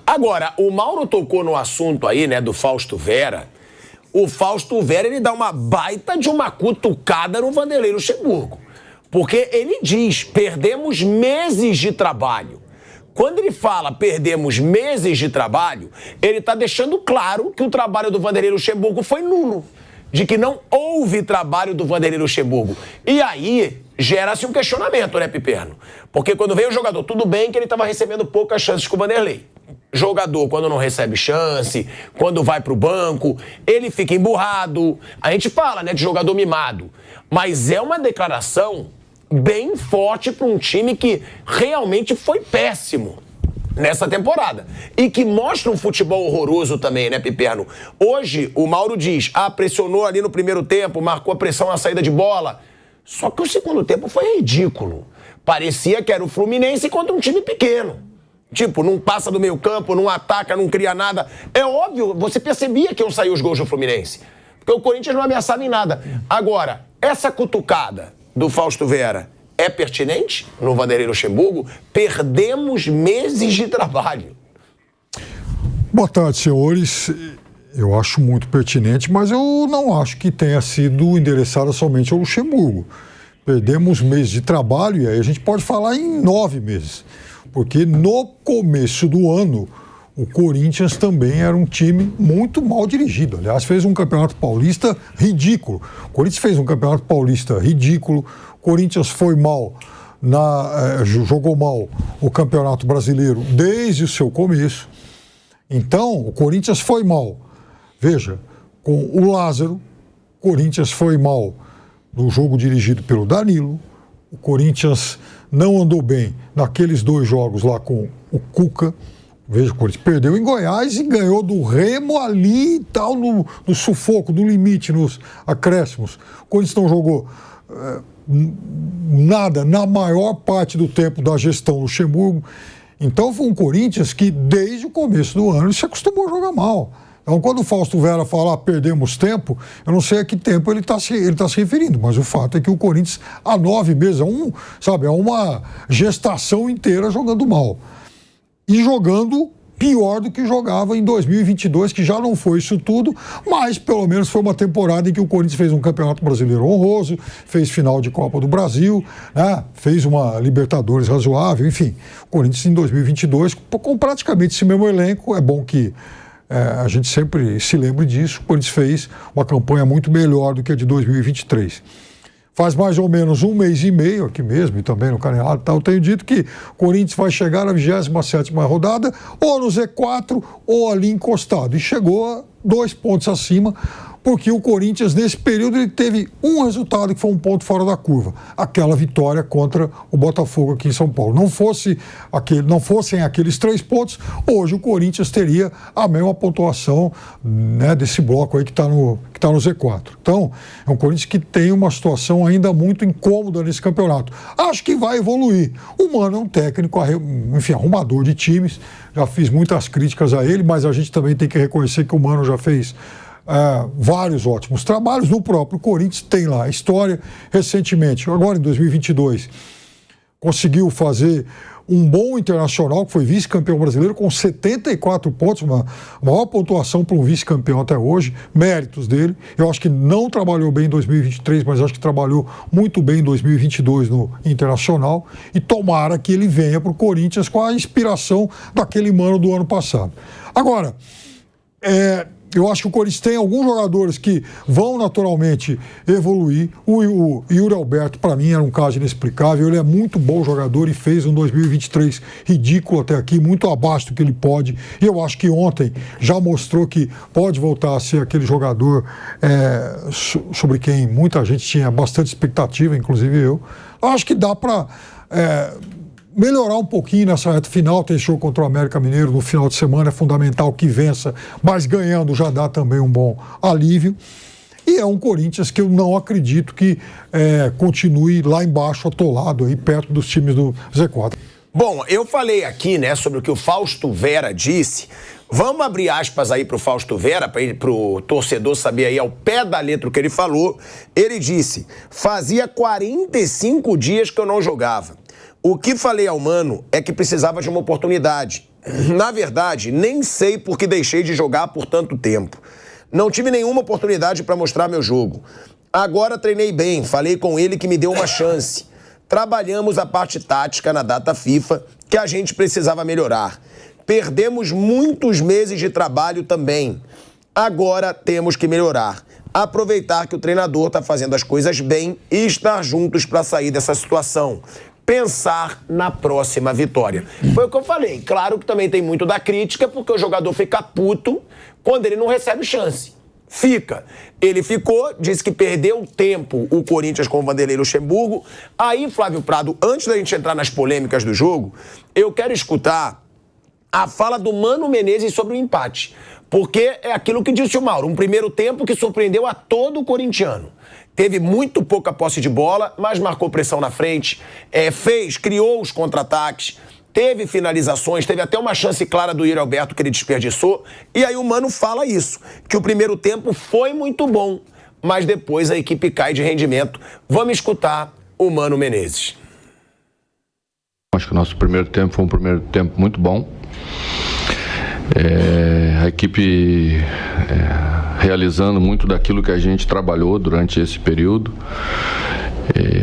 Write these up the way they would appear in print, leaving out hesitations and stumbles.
Agora, o Mauro tocou no assunto aí, né, do Fausto Vera. O Fausto Vera, ele dá uma baita de uma cutucada no Vanderlei Luxemburgo. Porque ele diz, perdemos meses de trabalho. Quando ele fala perdemos meses de trabalho, ele está deixando claro que o trabalho do Vanderlei Luxemburgo foi nulo. De que não houve trabalho do Vanderlei Luxemburgo. E aí gera-se um questionamento, né, Piperno? Porque quando veio o jogador, tudo bem que ele estava recebendo poucas chances com o Vanderlei. Jogador, quando não recebe chance, quando vai pro banco, ele fica emburrado. A gente fala, né, de jogador mimado. Mas é uma declaração bem forte para um time que realmente foi péssimo nessa temporada. E que mostra um futebol horroroso também, né, Piperno? Hoje, o Mauro diz, pressionou ali no primeiro tempo, marcou a pressão na saída de bola. Só que o segundo tempo foi ridículo. Parecia que era o Fluminense contra um time pequeno. Tipo, não passa do meio campo, não ataca, não cria nada. É óbvio, você percebia que iam sair os gols do Fluminense. Porque o Corinthians não ameaçava em nada. Agora, essa cutucada do Fausto Vera é pertinente no Vanderlei Luxemburgo? Perdemos meses de trabalho. Boa tarde, senhores. Eu acho muito pertinente, mas eu não acho que tenha sido endereçada somente ao Luxemburgo. Perdemos meses de trabalho e aí a gente pode falar em 9 meses. Porque no começo do ano, o Corinthians também era um time muito mal dirigido. Aliás, fez um campeonato paulista ridículo. O Corinthians fez um campeonato paulista ridículo. O Corinthians foi mal, jogou mal o campeonato brasileiro desde o seu começo. Então, o Corinthians foi mal. Veja, com o Lázaro, o Corinthians foi mal no jogo dirigido pelo Danilo. O Corinthians não andou bem naqueles 2 jogos lá com o Cuca. Veja, o Corinthians perdeu em Goiás e ganhou do Remo ali e tal, no sufoco, no limite, nos acréscimos. O Corinthians não jogou nada na maior parte do tempo da gestão Luxemburgo. Então foi um Corinthians que desde o começo do ano se acostumou a jogar mal. Então, quando o Fausto Vera fala perdemos tempo, eu não sei a que tempo ele está se referindo, mas o fato é que o Corinthians, há 9 meses, é uma gestação inteira jogando mal. E jogando pior do que jogava em 2022, que já não foi isso tudo, mas pelo menos foi uma temporada em que o Corinthians fez um campeonato brasileiro honroso, fez final de Copa do Brasil, né? Fez uma Libertadores razoável, enfim. O Corinthians em 2022, com praticamente esse mesmo elenco, é bom que a gente sempre se lembre disso, o Corinthians fez uma campanha muito melhor do que a de 2023. Faz mais ou menos 1 mês e meio, aqui mesmo, e também no Caneado, eu tenho dito que o Corinthians vai chegar na 27ª rodada, ou no Z4, ou ali encostado. E chegou a 2 pontos acima, porque o Corinthians, nesse período, ele teve um resultado que foi um ponto fora da curva. Aquela vitória contra o Botafogo aqui em São Paulo. Não fossem aqueles 3 pontos, hoje o Corinthians teria a mesma pontuação, né, desse bloco aí que está no Z4. Então, é um Corinthians que tem uma situação ainda muito incômoda nesse campeonato. Acho que vai evoluir. O Mano é um técnico, enfim, arrumador de times. Já fiz muitas críticas a ele, mas a gente também tem que reconhecer que o Mano já fez vários ótimos trabalhos. No próprio Corinthians tem lá a história. Recentemente, agora em 2022, conseguiu fazer um bom Internacional, que foi vice-campeão brasileiro, com 74 pontos, uma maior pontuação para um vice-campeão até hoje, méritos dele. Eu acho que não trabalhou bem em 2023, mas acho que trabalhou muito bem em 2022 no Internacional, e tomara que ele venha para o Corinthians com a inspiração daquele Mano do ano passado. Agora, eu acho que o Corinthians tem alguns jogadores que vão naturalmente evoluir. O Yuri Alberto, para mim, era um caso inexplicável. Ele é muito bom jogador e fez um 2023 ridículo até aqui, muito abaixo do que ele pode. E eu acho que ontem já mostrou que pode voltar a ser aquele jogador sobre quem muita gente tinha bastante expectativa, inclusive eu. Eu acho que dá para melhorar um pouquinho nessa reta final. Tem show contra o América Mineiro no final de semana, é fundamental que vença, mas ganhando já dá também um bom alívio. E é um Corinthians que eu não acredito que continue lá embaixo, atolado, aí perto dos times do Z4. Bom, eu falei aqui, né, sobre o que o Fausto Vera disse. Vamos abrir aspas aí pro Fausto Vera, pro torcedor saber aí ao pé da letra o que ele falou. Ele disse: fazia 45 dias que eu não jogava. O que falei ao Mano é que precisava de uma oportunidade. Na verdade, nem sei por que deixei de jogar por tanto tempo. Não tive nenhuma oportunidade para mostrar meu jogo. Agora treinei bem, falei com ele que me deu uma chance. Trabalhamos a parte tática na data FIFA que a gente precisava melhorar. Perdemos muitos meses de trabalho também. Agora temos que melhorar. Aproveitar que o treinador está fazendo as coisas bem e estar juntos para sair dessa situação. Pensar na próxima vitória. Foi o que eu falei. Claro que também tem muito da crítica, porque o jogador fica puto quando ele não recebe chance. Fica. Ele ficou, disse que perdeu tempo o Corinthians com o Vanderlei Luxemburgo. Aí, Flávio Prado, antes da gente entrar nas polêmicas do jogo, eu quero escutar a fala do Mano Menezes sobre o empate. Porque é aquilo que disse o Mauro, um primeiro tempo que surpreendeu a todo o corintiano. Teve muito pouca posse de bola, mas marcou pressão na frente, criou os contra-ataques, teve finalizações, teve até uma chance clara do Yuri Alberto que ele desperdiçou. E aí o Mano fala isso, que o primeiro tempo foi muito bom, mas depois a equipe cai de rendimento. Vamos escutar o Mano Menezes. Acho que o nosso primeiro tempo foi um primeiro tempo muito bom. A equipe realizando muito daquilo que a gente trabalhou durante esse período.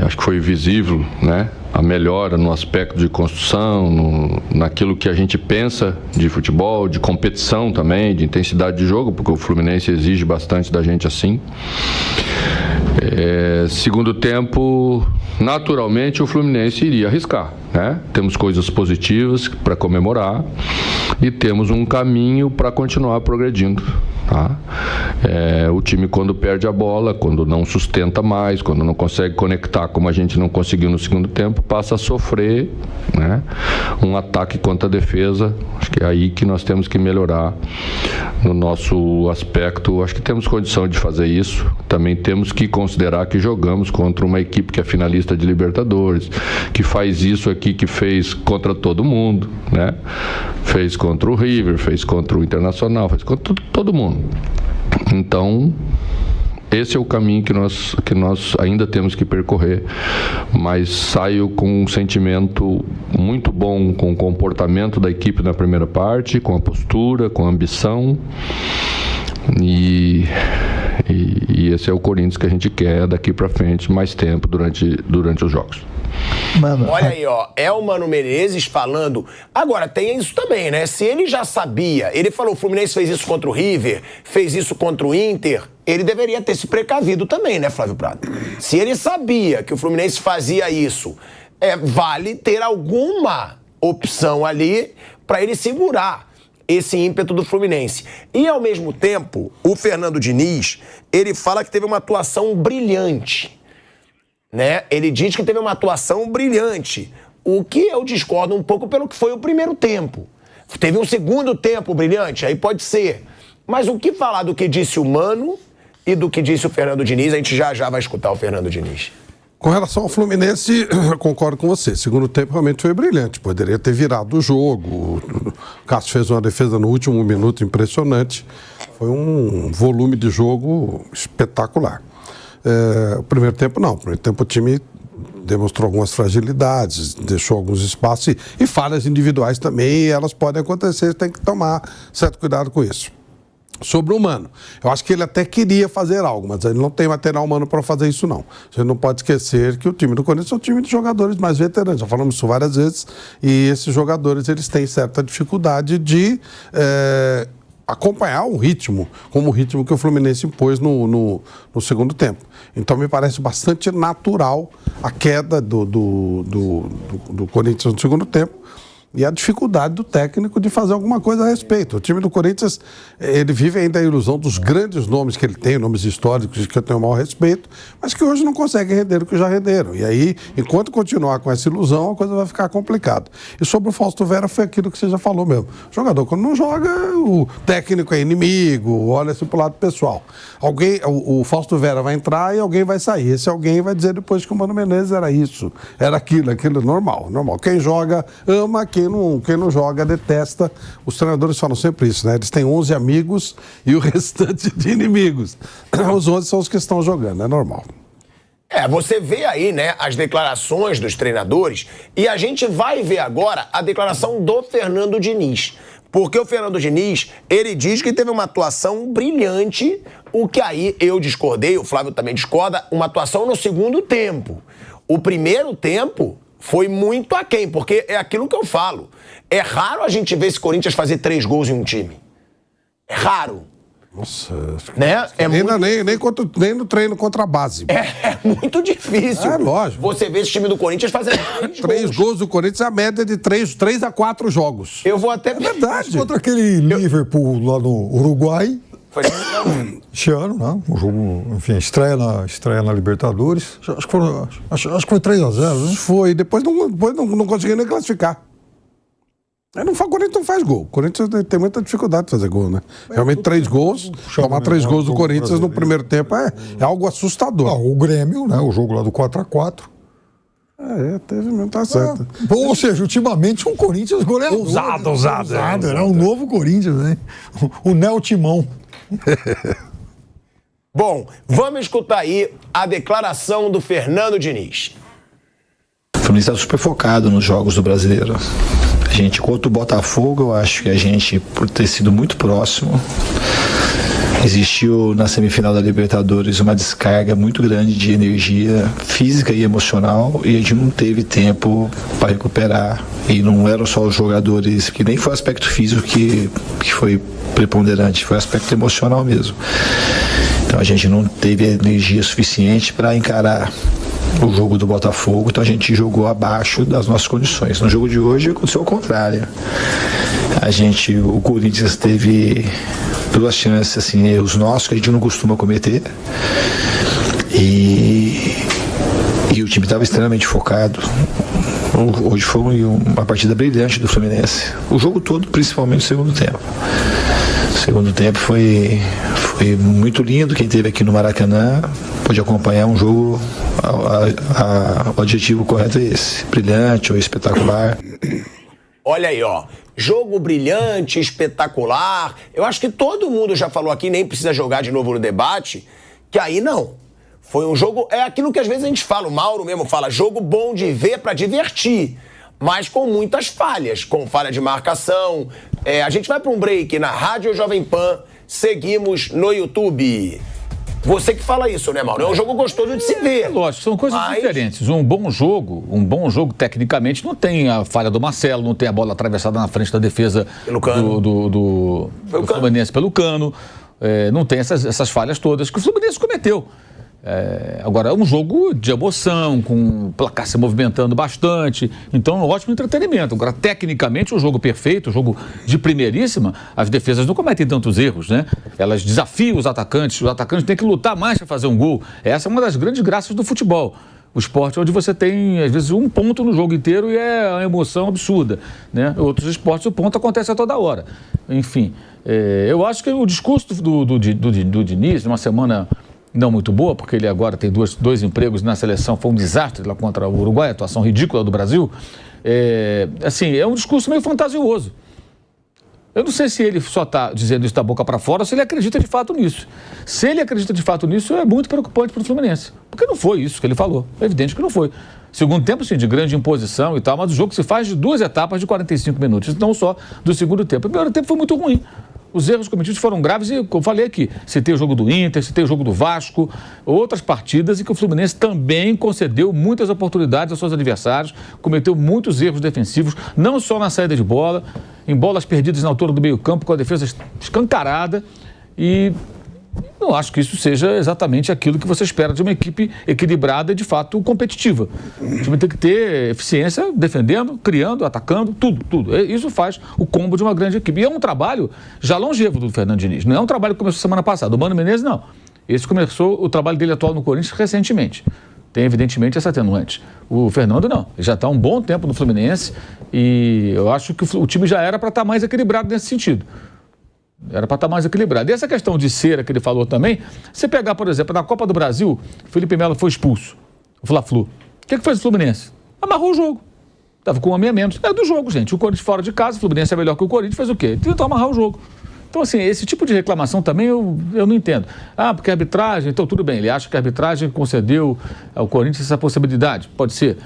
Acho que foi visível, né, a melhora no aspecto de construção, naquilo que a gente pensa de futebol, de competição também, de intensidade de jogo, porque o Fluminense exige bastante da gente assim. Segundo tempo, naturalmente o Fluminense iria arriscar, né? Temos coisas positivas para comemorar e temos um caminho para continuar progredindo, tá? O time, quando perde a bola, quando não sustenta mais, quando não consegue conectar como a gente não conseguiu no segundo tempo, passa a sofrer, né, um ataque contra a defesa. Acho que é aí que nós temos que melhorar no nosso aspecto. Acho que temos condição de fazer isso. Também temos que considerar que jogamos contra uma equipe que é finalista de Libertadores, que faz isso aqui que fez contra todo mundo, né? Fez contra o River, fez contra o Internacional, fez contra todo mundo. Então, esse é o caminho que nós ainda temos que percorrer, mas saio com um sentimento muito bom com o comportamento da equipe na primeira parte, com a postura, com a ambição, e esse é o Corinthians que a gente quer daqui para frente, mais tempo durante os jogos. Mano, olha aí, ó, é o Mano Menezes falando. Agora, tem isso também, né? Se ele já sabia, ele falou, o Fluminense fez isso contra o River, fez isso contra o Inter, ele deveria ter se precavido também, né, Flávio Prado? Se ele sabia que o Fluminense fazia isso, vale ter alguma opção ali para ele segurar esse ímpeto do Fluminense. E, ao mesmo tempo, o Fernando Diniz, ele fala que teve uma atuação brilhante, né? Ele diz que teve uma atuação brilhante, o que eu discordo um pouco pelo que foi o primeiro tempo. Teve um segundo tempo brilhante, aí pode ser. Mas o que falar do que disse o Mano e do que disse o Fernando Diniz, a gente já vai escutar o Fernando Diniz. Com relação ao Fluminense, eu concordo com você. Segundo tempo realmente foi brilhante. Poderia ter virado o jogo. O Cássio fez uma defesa no último minuto impressionante. Foi um volume de jogo espetacular. O primeiro tempo não. O primeiro tempo o time demonstrou algumas fragilidades, deixou alguns espaços e falhas individuais também. E elas podem acontecer, tem que tomar certo cuidado com isso. Sobre o Mano, eu acho que ele até queria fazer algo, mas ele não tem material humano para fazer isso, não. Você não pode esquecer que o time do Corinthians é um time de jogadores mais veteranos, já falamos isso várias vezes, e esses jogadores eles têm certa dificuldade de acompanhar o ritmo, como o ritmo que o Fluminense impôs no segundo tempo. Então me parece bastante natural a queda do Corinthians no segundo tempo, e a dificuldade do técnico de fazer alguma coisa a respeito. O time do Corinthians, ele vive ainda a ilusão dos grandes nomes que ele tem, nomes históricos que eu tenho o maior respeito, mas que hoje não conseguem render o que já renderam. E aí, enquanto continuar com essa ilusão, a coisa vai ficar complicada. E sobre o Fausto Vera, foi aquilo que você já falou mesmo. O jogador, quando não joga, o técnico é inimigo, olha assim pro lado pessoal. O Fausto Vera vai entrar e alguém vai sair. Esse alguém vai dizer depois que o Mano Menezes era isso, era aquilo normal. Quem joga, ama, quem não joga, detesta. Os treinadores falam sempre isso, né? Eles têm 11 amigos e o restante de inimigos. Os 11 são os que estão jogando, é normal. Você vê aí, né, as declarações dos treinadores e a gente vai ver agora a declaração do Fernando Diniz. Porque o Fernando Diniz, ele diz que teve uma atuação brilhante, o que aí eu discordei, o Flávio também discorda, uma atuação no segundo tempo. O primeiro tempo foi muito aquém, porque é aquilo que eu falo. É raro a gente ver esse Corinthians fazer 3 gols em um time. É raro. Nossa, né? Nem no treino contra a base. É muito difícil. É lógico. Você vê esse time do Corinthians fazendo 3 gols do Corinthians, a média de 3 a 4 jogos. Eu vou até... É verdade. Contra aquele Liverpool lá no Uruguai. Foi esse ano, né? O jogo, enfim, estreia na Libertadores. Acho que foi 3-0, né? Foi, depois não conseguiu nem classificar. O Corinthians não faz gol. O Corinthians tem muita dificuldade de fazer gol, né? Realmente 3 gols, tomar 3 gols do Corinthians no primeiro tempo é algo assustador. O Grêmio, né? O jogo lá do 4-4. Teve mesmo, tá certo. Ou seja, ultimamente um Corinthians goleador. Ousado. Era um novo Corinthians, né? O Neo Timão. Bom, vamos escutar aí a declaração do Fernando Diniz. O Fluminense está super focado nos jogos do Brasileiro. A gente, contra o Botafogo, eu acho que a gente, por ter sido muito próximo, existiu na semifinal da Libertadores uma descarga muito grande de energia física e emocional e a gente não teve tempo para recuperar. E não eram só os jogadores, que nem foi o aspecto físico que foi preponderante, foi o aspecto emocional mesmo. Então a gente não teve energia suficiente para encarar o jogo do Botafogo, então a gente jogou abaixo das nossas condições. No jogo de hoje aconteceu o contrário. O Corinthians teve 2 chances, assim, erros nossos que a gente não costuma cometer. E o time estava extremamente focado. Hoje foi uma partida brilhante do Fluminense. O jogo todo, principalmente no segundo tempo. O segundo tempo foi muito lindo. Quem esteve aqui no Maracanã pôde acompanhar um jogo. O adjetivo correto é esse: brilhante ou espetacular. Olha aí, ó. Jogo brilhante, espetacular. Eu acho que todo mundo já falou aqui, nem precisa jogar de novo no debate, que aí não. Foi um jogo... É aquilo que às vezes a gente fala, o Mauro mesmo fala, jogo bom de ver pra divertir, mas com muitas falhas, com falha de marcação. A gente vai pra um break na Rádio Jovem Pan, seguimos no YouTube. Você que fala isso, né, Mauro? É um jogo gostoso de se ver. Lógico, são coisas diferentes. Um bom jogo, tecnicamente, não tem a falha do Marcelo, não tem a bola atravessada na frente da defesa do Fluminense pelo Cano. Não tem essas falhas todas que o Fluminense cometeu. Agora, é um jogo de emoção, com o placar se movimentando bastante, então um ótimo entretenimento. Agora, tecnicamente, um jogo perfeito, um jogo de primeiríssima, as defesas não cometem tantos erros, né? Elas desafiam os atacantes têm que lutar mais para fazer um gol. Essa é uma das grandes graças do futebol. O esporte onde você tem, às vezes, um ponto no jogo inteiro e é uma emoção absurda, né? Outros esportes, o ponto acontece a toda hora. Enfim, eu acho que o discurso do Diniz, numa semana não muito boa, porque ele agora tem dois empregos na seleção, foi um desastre lá contra o Uruguai, a atuação ridícula do Brasil. É um discurso meio fantasioso. Eu não sei se ele só está dizendo isso da boca para fora ou se ele acredita de fato nisso. Se ele acredita de fato nisso, é muito preocupante para o Fluminense. Porque não foi isso que ele falou. É evidente que não foi. Segundo tempo, sim, de grande imposição e tal, mas o jogo se faz de 2 etapas de 45 minutos, não só do segundo tempo. O primeiro tempo foi muito ruim. Os erros cometidos foram graves e, como eu falei aqui, citei o jogo do Inter, citei o jogo do Vasco, outras partidas em que o Fluminense também concedeu muitas oportunidades aos seus adversários, cometeu muitos erros defensivos, não só na saída de bola, em bolas perdidas na altura do meio-campo, com a defesa escancarada, e não acho que isso seja exatamente aquilo que você espera de uma equipe equilibrada e, de fato, competitiva. O time tem que ter eficiência defendendo, criando, atacando, tudo. Isso faz o combo de uma grande equipe. E é um trabalho já longevo do Fernando Diniz. Não é um trabalho que começou semana passada. O Mano Menezes, não. Esse começou o trabalho dele atual no Corinthians recentemente. Tem, evidentemente, essa atenuante. O Fernando, não. Ele já está há um bom tempo no Fluminense e eu acho que o time já era para estar mais equilibrado nesse sentido. Era para estar mais equilibrado. E essa questão de cera que ele falou também, você pegar, por exemplo, na Copa do Brasil, o Felipe Melo foi expulso, o Fla-Flu. O que fez o Fluminense? Amarrou o jogo. Estava com um homem a menos. É do jogo, gente. O Corinthians fora de casa, o Fluminense é melhor que o Corinthians, fez o quê? Tentou amarrar o jogo. Então, assim, esse tipo de reclamação também eu não entendo. Ah, porque a arbitragem... Então, tudo bem, ele acha que a arbitragem concedeu ao Corinthians essa possibilidade. Pode ser.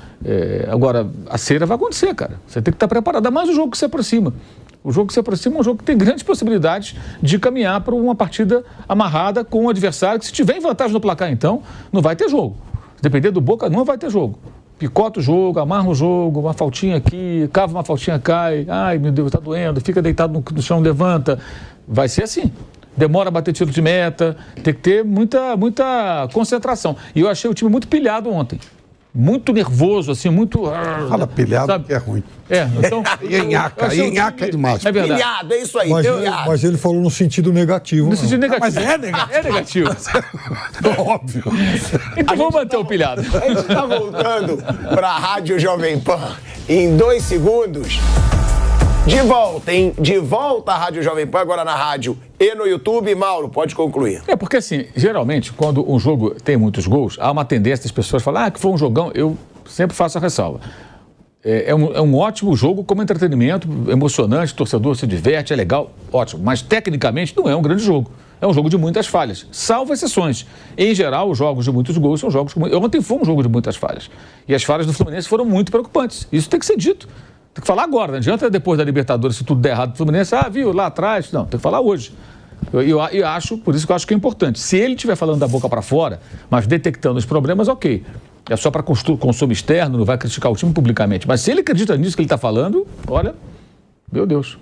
Agora, a cera vai acontecer, cara. Você tem que estar preparado. Ainda mais o jogo que se aproxima. O jogo que se aproxima é um jogo que tem grandes possibilidades de caminhar para uma partida amarrada com um adversário que, se tiver em vantagem no placar, então, não vai ter jogo. Se depender do Boca, não vai ter jogo. Picota o jogo, amarra o jogo, uma faltinha aqui, cava uma faltinha, cai. Ai, meu Deus, tá doendo. Fica deitado no chão, levanta. Vai ser assim. Demora a bater tiro de meta. Tem que ter muita concentração. E eu achei o time muito pilhado ontem. Muito nervoso, assim, muito... Fala pilhado, sabe? Que é ruim. Então... Enhaca demais. É verdade. Pilhado, é isso aí. Mas ele falou no sentido negativo. No sentido negativo. Mas é negativo. É negativo. Óbvio. Então vamos manter o pilhado. A gente tá voltando pra Rádio Jovem Pan em 2 segundos. De volta, hein? De volta à Rádio Jovem Pan, agora na rádio e no YouTube. Mauro, pode concluir. Porque assim, geralmente, quando um jogo tem muitos gols, há uma tendência das pessoas falar que foi um jogão. Eu sempre faço a ressalva. É um ótimo jogo como entretenimento, emocionante, o torcedor se diverte, é legal, ótimo. Mas, tecnicamente, não é um grande jogo. É um jogo de muitas falhas, salvo exceções. Em geral, os jogos de muitos gols são jogos... Ontem foi um jogo de muitas falhas. E as falhas do Fluminense foram muito preocupantes. Isso tem que ser dito. Tem que falar agora, não adianta depois da Libertadores, se tudo der errado pro Fluminense, viu, lá atrás. Não, tem que falar hoje. Eu acho, por isso que eu acho que é importante. Se ele estiver falando da boca para fora, mas detectando os problemas, ok. É só para consumo externo, não vai criticar o time publicamente. Mas se ele acredita nisso que ele está falando, olha, meu Deus.